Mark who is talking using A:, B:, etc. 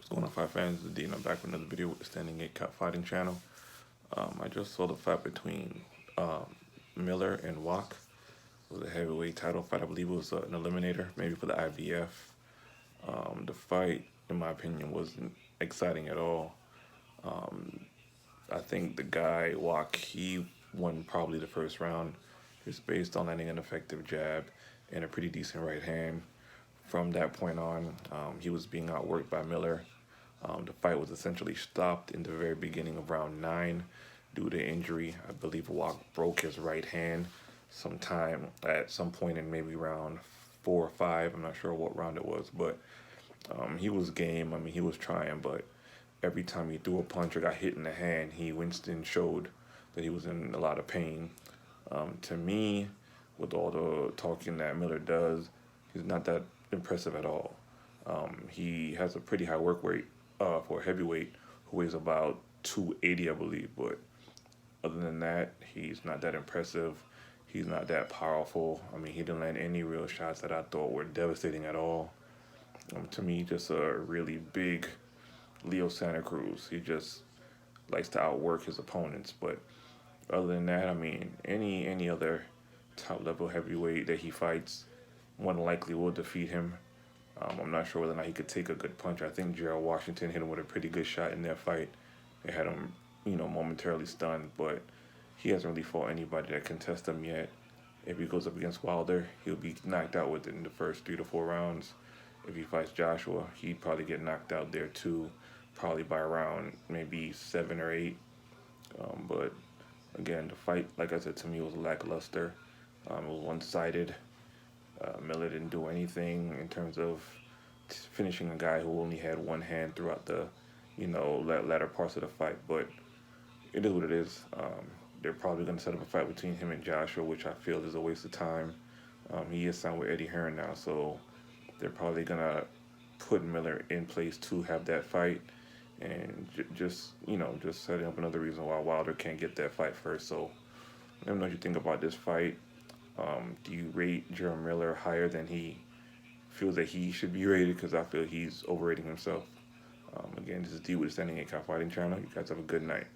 A: What's going on, five fans? It's Dean. I'm back with another video with the Standing 8 Cat Fighting channel. I just saw the fight between Miller and Wach. It was a heavyweight title fight. I believe it was an eliminator, maybe for the IVF. The fight, in my opinion, wasn't exciting at all. I think the guy, Wach, he won probably the first round just based on landing an effective jab and a pretty decent right hand. From that point on, he was being outworked by Miller. The fight was essentially stopped in the very beginning of round 9 due to injury. I believe Wach broke his right hand sometime at some point in maybe round 4 or 5. I'm not sure what round it was, but he was game. I mean, he was trying, but every time he threw a punch or got hit in the hand, he Winston showed that he was in a lot of pain. To me, with all the talking that Miller does, he's not that impressive at all. He has a pretty high work rate for a heavyweight who weighs about 280, I believe. But other than that, he's not that impressive. He's not that powerful. I mean, he didn't land any real shots that I thought were devastating at all. To me, just a really big Leo Santa Cruz. He just likes to outwork his opponents. But other than that, I mean, any other top level heavyweight that he fights, more than likely will defeat him. I'm not sure whether or not he could take a good punch. I think Jarrell Washington hit him with a pretty good shot in that fight. It had him, momentarily stunned, but he hasn't really fought anybody that can test him yet. If he goes up against Wilder, he'll be knocked out within the first 3 to 4 rounds. If he fights Joshua, he'd probably get knocked out there too, probably by around maybe 7 or 8. But again, the fight, like I said, to me was lackluster. It was one-sided. Miller didn't do anything in terms of finishing a guy who only had one hand throughout the, latter parts of the fight. But it is what it is. They're probably going to set up a fight between him and Joshua, which I feel is a waste of time. He is signed with Eddie Hearn now, so they're probably going to put Miller in place to have that fight. And just setting up another reason why Wilder can't get that fight first. So let me know what you think about this fight. Do you rate Jarrell Miller higher than he feels that he should be rated? Because I feel he's overrating himself. Again, this is D with the Standing 8 Fighting channel. You guys have a good night.